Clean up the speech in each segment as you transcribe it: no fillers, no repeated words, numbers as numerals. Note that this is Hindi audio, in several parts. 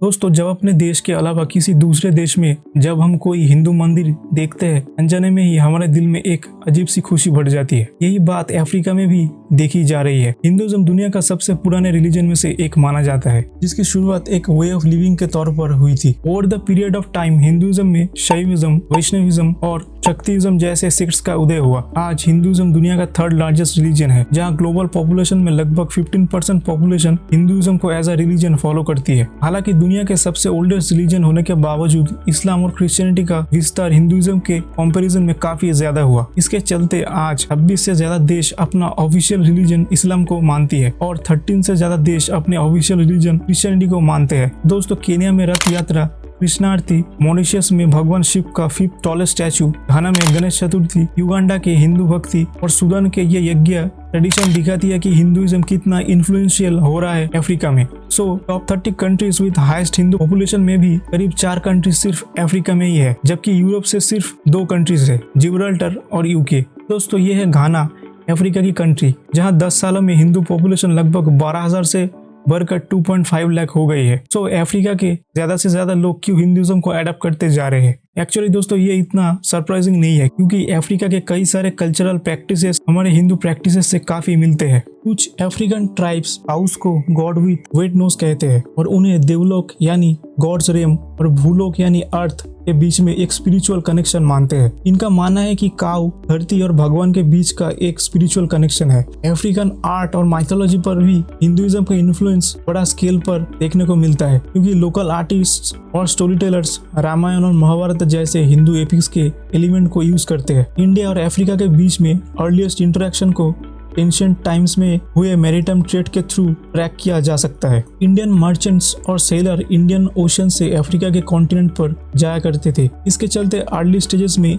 दोस्तों, जब अपने देश के अलावा किसी दूसरे देश में जब हम कोई हिंदू मंदिर देखते हैं, अनजाने में ही हमारे दिल में एक अजीब सी खुशी बढ़ जाती है। यही बात अफ्रीका में भी देखी जा रही है। हिंदुइज्म दुनिया का सबसे पुराने रिलीजन में से एक माना जाता है, जिसकी शुरुआत एक वे ऑफ लिविंग के तौर पर हुई थी। Over the period of time Hinduism में शैविज्म, वैष्णविज्म और शक्तिज्म जैसे सेक्ट्स का उदय हुआ। आज हिंदुइज्म दुनिया का थर्ड लार्जेस्ट रिलीजन है, जहाँ ग्लोबल पॉपुलेशन में लगभग 15% पॉपुलेशन हिंदुइज्म को एज अ रिलीजन फॉलो करती है। हालांकि दुनिया के सबसे ओल्डेस्ट रिलीजन होने के बावजूद इस्लाम और क्रिश्चियनिटी का विस्तार हिंदुइज्म के कंपैरिजन में काफी ज्यादा हुआ। इसके चलते आज 26 से ज्यादा देश अपना ऑफिशियल रिलीजन इस्लाम को मानती है और 13 से ज्यादा देश अपने ऑफिशियल रिलीजन क्रिश्चियनिटी को मानते हैं। दोस्तों, केन्या में रथ यात्रा, कृष्णार्थी, मॉरिशस में भगवान शिव का 5th टॉलेस्ट स्टैचू, घाना में गणेश चतुर्थी, युगांडा के हिंदू भक्ति और सूडान के ये यज्ञ ट्रेडिशन दिखाती है कि हिंदुइज्म कितना इन्फ्लुएंशियल हो रहा है अफ्रीका में। Top 30 countries with highest Hindu population में भी करीब 4 कंट्रीज सिर्फ अफ्रीका में ही है, जबकि यूरोप से सिर्फ 2 कंट्रीज है, जिब्राल्टर और यूके। दोस्तों, ये है घाना, अफ्रीका की कंट्री, जहां 10 सालों में हिंदू पॉपुलेशन लगभग 12,000 से बढ़कर 2.5 लाख हो गई है। अफ्रीका के ज्यादा से ज्यादा लोग क्यों हिंदुइज्म को अडॉप्ट करते जा रहे हैं? एक्चुअली दोस्तों, ये इतना सरप्राइजिंग नहीं है, क्योंकि अफ्रीका के कई सारे कल्चरल प्रैक्टिसेस हमारे हिंदू प्रैक्टिसेस से काफी मिलते हैं। कुछ अफ्रीकन ट्राइब्स हाउस को गॉड विथ वेट नोज कहते हैं और उन्हें देवलोक यानी गॉड्स रेम और भूलोक यानी अर्थ के बीच में एक स्पिरिचुअल कनेक्शन मानते हैं। इनका मानना है कि काऊ धरती और भगवान के बीच का एक स्पिरिचुअल कनेक्शन है। अफ्रीकन आर्ट और माइथोलॉजी पर भी हिंदुइज्म का इन्फ्लुएंस बड़ा स्केल पर देखने को मिलता है, क्योंकि लोकल आर्टिस्ट और स्टोरी टेलर्स रामायण और महाभारत जैसे हिंदू एपिक्स के एलिमेंट को यूज करते हैं। इंडिया और अफ्रीका के बीच में अर्लीस्ट इंटरेक्शन को एंशिएंट टाइम्स में हुए मैरीटाइम ट्रेड के थ्रू ट्रैक किया जा सकता है। इंडियन मर्चेंट्स और सेलर इंडियन ओशन से अफ्रीका के कॉन्टिनेंट पर जाया करते थे। इसके चलते अर्ली स्टेजेस में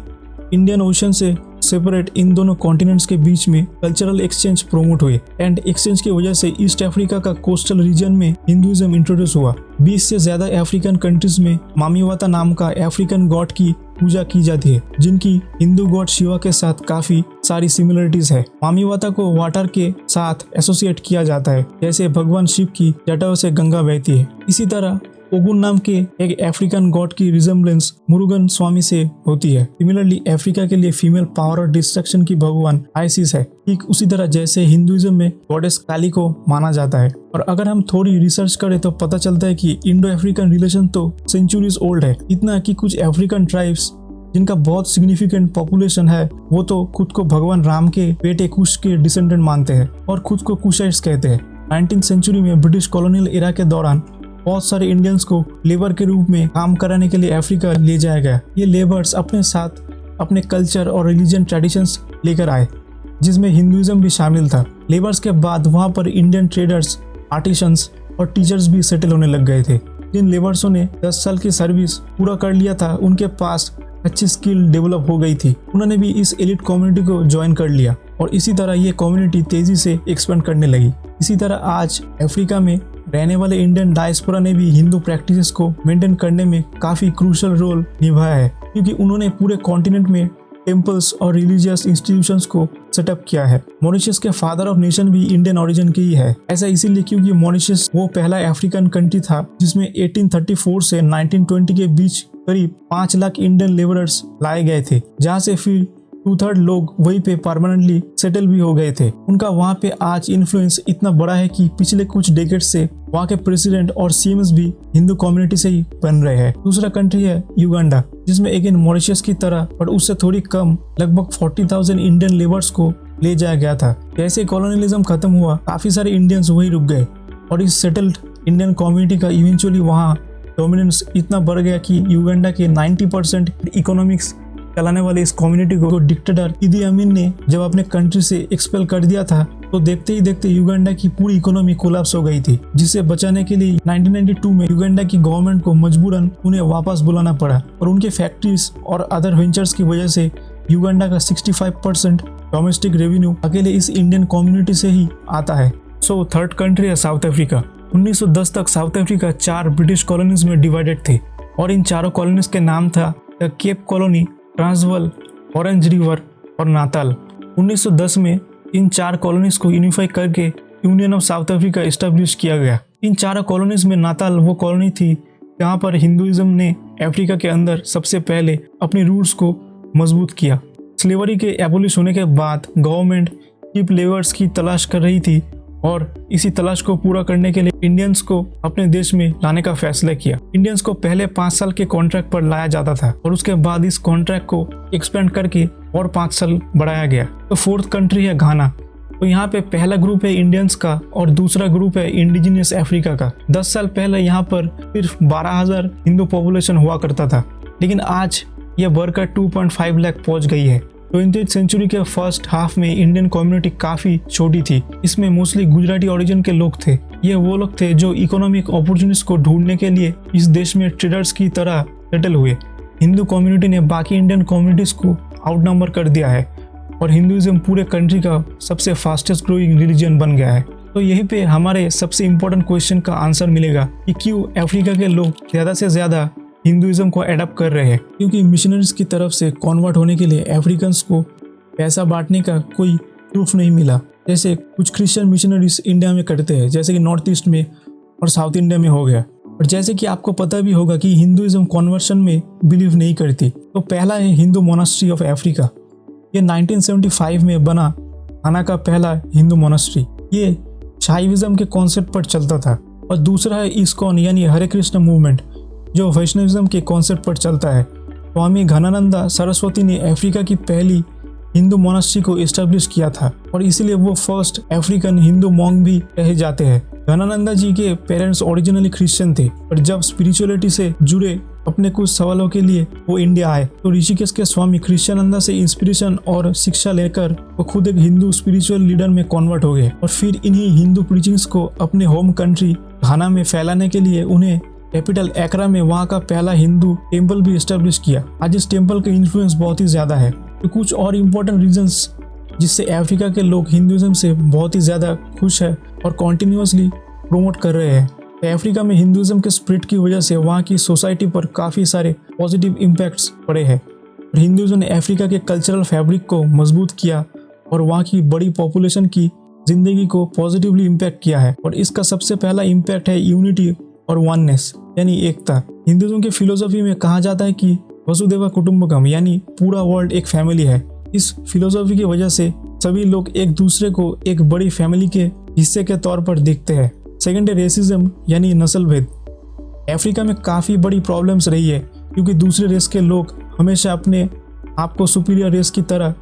इंडियन ओशन से सेपरेट इन दोनों कॉन्टिनेंट्स के बीच में कल्चरल एक्सचेंज प्रोमोट हुए एंड एक्सचेंज की वजह से ईस्ट अफ्रीका का कोस्टल रीजन में हिंदुइज्म इंट्रोड्यूस हुआ। 20 से ज्यादा अफ्रीकन कंट्रीज में मामीवाता नाम का अफ्रीकन गॉड की पूजा की जाती है, जिनकी हिंदू गॉड शिवा के साथ काफी सारी सिमिलरिटीज है। मामीवाता को वाटर के साथ एसोसिएट किया जाता है, जैसे भगवान शिव की जटाओं से गंगा बहती है। इसी तरह ओगुन नाम के एक अफ्रीकन गॉड की रिजेम्बलेंस मुरुगन स्वामी से होती है। सिमिलरली अफ्रीका के लिए फीमेल पावर और डिस्ट्रक्शन की भगवान आइसिस है, ठीक उसी तरह जैसे हिंदुइज्म में गॉडेस काली को माना जाता है। और अगर हम थोड़ी रिसर्च करें तो पता चलता है कि इंडो अफ्रीकन रिलेशन तो सेंचुरीज ओल्ड है, इतना कि कुछ अफ्रीकन ट्राइब्स जिनका बहुत सिग्निफिकेंट पॉपुलेशन है, वो तो खुद को भगवान राम के बेटे कुश के डिसेंडेंट मानते हैं और खुद को कुशाइट्स कहते हैं। 19th सेंचुरी में ब्रिटिश कॉलोनियल एरा के दौरान बहुत सारे इंडियंस को लेबर के रूप में काम कराने के लिए अफ्रीका ले जाया गया। ये लेबर्स अपने साथ अपने कल्चर और रिलीजन ट्रेडिशंस लेकर आए, जिसमें हिंदुइज्म भी शामिल था। लेबर्स के बाद वहाँ पर इंडियन ट्रेडर्स, आर्टिशंस और टीचर्स भी सेटल होने लग गए थे। जिन लेबर्सों ने 10 साल की सर्विस पूरा कर लिया था, उनके पास अच्छी स्किल डेवलप हो गई थी। उन्होंने भी इस एलिट कम्युनिटी को ज्वाइन कर लिया और इसी तरह ये कम्युनिटी तेजी से एक्सपेंड करने लगी। इसी तरह आज अफ्रीका में रहने वाले इंडियन डायस्पोरा ने भी हिंदू प्रैक्टिसेस को मेंटेन करने में काफी क्रूशियल रोल निभाया है, क्योंकि उन्होंने पूरे कॉन्टिनेंट में टेम्पल्स और रिलीजियस इंस्टीट्यूशंस को सेटअप किया है। मॉरिशस के फादर ऑफ नेशन भी इंडियन ओरिजिन की ही है। ऐसा इसीलिए क्योंकि मॉरिशस वो पहला अफ्रीकन कंट्री था जिसमें 1834 से 1920 के बीच करीब 5 लाख इंडियन लेबरर्स लाए गए थे, जहाँ से फिर 2/3 लोग वहीं पे परमानेंटली सेटल भी हो गए थे। उनका वहाँ पे आज इन्फ्लुएंस इतना बड़ा है कि पिछले कुछ डेकेड से वहाँ के प्रेसिडेंट और सीएम्स भी हिंदू कम्युनिटी से ही बन रहे हैं। दूसरा कंट्री है युगांडा, जिसमें अगेन मॉरिशस की तरह पर उससे थोड़ी कम लगभग 40,000 इंडियन लेबर्स को ले जाया गया था। जैसे कॉलोनियलिज्म खत्म हुआ, काफी सारे इंडियंस वहीं रुक गए और इस सेटल्ड इंडियन कम्युनिटी का इवेंचुअली वहाँ डोमिनेंस इतना बढ़ गया कि युगांडा के 90% इकोनॉमिक्स चलाने वाले इस कम्युनिटी को डिक्टेटर इदी अमीन ने जब अपने कंट्री से एक्सपेल कर दिया था, तो देखते ही देखते युगांडा की पूरी इकोनॉमी कोलैप्स हो गई थी, जिसे बचाने के लिए 1992 में युगांडा की गवर्नमेंट को मजबूरन उन्हें वापस बुलाना पड़ा और उनके फैक्ट्रीज और अदर वेंचर्स की वजह से युगांडा का 65% डोमेस्टिक रेवेन्यू अकेले इस इंडियन कम्युनिटी से ही आता है। थर्ड कंट्री है साउथ अफ्रीका। 1910 तक साउथ अफ्रीका 4 ब्रिटिश कॉलोनीज में डिवाइडेड थे और इन चारों कॉलोनीज के नाम था the Cape Colony, Transvaal, orange river और नाताल। 1910 में इन 4 कॉलोनीज को यूनिफाई करके union of south Africa establish किया गया। इन 4 कॉलोनीज में नाताल वो कॉलोनी थी जहाँ पर हिंदुइज्म ने अफ्रीका के अंदर सबसे पहले अपनी रूट्स को मजबूत किया। स्लेवरी के एबोलिश होने के बाद गवर्नमेंट चीप लेबर्स की तलाश कर रही थी और इसी तलाश को पूरा करने के लिए इंडियंस को अपने देश में लाने का फैसला किया। इंडियंस को पहले 5 साल के कॉन्ट्रैक्ट पर लाया जाता था और उसके बाद इस कॉन्ट्रैक्ट को एक्सपेंड करके और 5 साल बढ़ाया गया। तो 4th कंट्री है घाना। तो यहाँ पे पहला ग्रुप है इंडियंस का और दूसरा ग्रुप है इंडिजिनियस अफ्रीका का। 10 साल पहले यहाँ पर सिर्फ 12,000 हिंदू पॉपुलेशन हुआ करता था, लेकिन आज यह बढ़कर 2.5 लाख पहुंच गई है। 20th सेंचुरी के फर्स्ट हाफ में इंडियन कम्युनिटी काफी छोटी थी। इसमें मोस्टली गुजराती ओरिजिन के लोग थे। ये वो लोग थे जो इकोनॉमिक अपॉर्चुनिटीज को ढूंढने के लिए इस देश में ट्रेडर्स की तरह सेटल हुए। हिंदू कम्युनिटी ने बाकी इंडियन कम्युनिटीज को आउटनंबर कर दिया है और हिंदुइज्म पूरे कंट्री का सबसे फास्टेस्ट ग्रोइंग रिलीजन बन गया है। तो यहीं पे हमारे सबसे इम्पोर्टेंट क्वेश्चन का आंसर मिलेगा कि क्यों अफ्रीका के लोग ज़्यादा से ज़्यादा हिंदुइज्म को एडप्ट कर रहे हैं। क्योंकि मिशनरीज की तरफ से कन्वर्ट होने के लिए अफ्रीकन्स को पैसा बांटने का कोई प्रूफ नहीं मिला, जैसे कुछ क्रिश्चियन मिशनरीज इंडिया में करते हैं, जैसे कि नॉर्थ ईस्ट में और साउथ इंडिया में हो गया। और जैसे कि आपको पता भी होगा कि हिंदुइज्म कन्वर्शन में बिलीव नहीं करती। तो पहला है हिंदू मोनास्ट्री ऑफ अफ्रीका। ये 1975 में बना घाना का पहला हिंदू मोनास्ट्री। ये शाइविज्म के कॉन्सेप्ट पर चलता था। और दूसरा है इस्कॉन यानी हरे कृष्ण मूवमेंट, जो वैष्णविज्म के कॉन्सेप्ट पर चलता है। स्वामी घनानंदा सरस्वती ने अफ्रीका की पहली हिंदू मोनास्ट्री को एस्टेब्लिश किया था और इसीलिए वो फर्स्ट अफ्रीकन हिंदू मॉन्क भी कहे जाते हैं। घनानंदा जी के पेरेंट्स ओरिजिनली क्रिश्चियन थे, पर जब स्पिरिचुअलिटी से जुड़े अपने कुछ सवालों के लिए वो इंडिया आए तो ऋषिकेश के स्वामी कृष्णानंदा से इंस्पिरेशन और शिक्षा लेकर वो खुद एक हिंदू स्पिरिचुअल लीडर में कन्वर्ट हो गए। और फिर इन्हीं हिंदू प्रीचिंग्स को अपने होम कंट्री घाना में फैलाने के लिए उन्हें कैपिटल एकरा में वहाँ का पहला हिंदू टेम्पल भी एस्टेब्लिश किया। आज इस टेम्पल का इन्फ्लुएंस बहुत ही ज्यादा है। तो कुछ और इम्पोर्टेंट रीजंस जिससे अफ्रीका के लोग हिंदुइज्म से बहुत ही ज्यादा खुश है और कॉन्टिन्यूसली प्रोमोट कर रहे हैं। अफ्रीका में हिंदुइज्म के स्प्रिट की वजह से वहाँ की सोसाइटी पर काफ़ी सारे पॉजिटिव इम्पैक्ट्स पड़े हैं। और हिंदुइज्म ने अफ्रीका के कल्चरल फैब्रिक को मजबूत किया और वहाँ की बड़ी पॉपुलेशन की जिंदगी को पॉजिटिवली इम्पैक्ट किया है। और इसका सबसे पहला इम्पैक्ट है यूनिटी और वननेस यानी एकता। हिंदुइज्म के फिलोसफी में कहा जाता है कि वसुदेवा कुटुंबकम यानी पूरा वर्ल्ड एक फैमिली है। इस फिलोसफी की वजह से सभी लोग एक दूसरे को एक बड़ी फैमिली के हिस्से के तौर पर देखते हैं। सेकेंड है रेसिज्म यानी नस्ल भेद। अफ्रीका में काफ़ी बड़ी प्रॉब्लम्स रही है क्योंकि दूसरे रेस के लोग हमेशा अपने आप को सुपीरियर रेस की तरह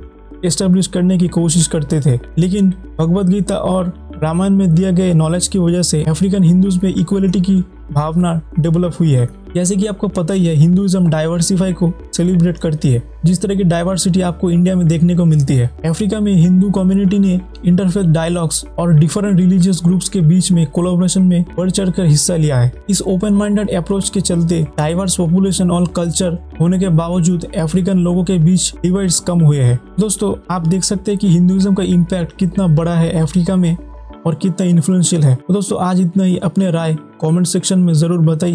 एस्टेब्लिश करने की कोशिश करते थे, लेकिन भगवद गीता और रामायण में दिए गए नॉलेज की वजह से अफ्रीकन हिंदूज में इक्वलिटी की भावना डेवलप हुई है। जैसे कि आपको पता ही है हिंदुइज्म डाइवर्सिफाई को सेलिब्रेट करती है, जिस तरह की डाइवर्सिटी आपको इंडिया में देखने को मिलती है। अफ्रीका में हिंदू कम्युनिटी ने इंटरफेथ डायलॉग्स और डिफरेंट रिलीजियस ग्रुप्स के बीच में कोलैबोरेशन में बढ़ चढ़ कर हिस्सा लिया है। इस ओपन माइंडेड अप्रोच के चलते डाइवर्स पॉपुलेशन और कल्चर होने के बावजूद अफ्रीकन लोगों के बीच डिवाइड्स कम हुए हैं। दोस्तों, आप देख सकते हैं कि हिंदुइज्म का इम्पैक्ट कितना बड़ा है अफ्रीका में और कितना इन्फ्लुएंशियल है। तो दोस्तों, आज इतना ही। अपने राय कमेंट सेक्शन में जरूर बताइए।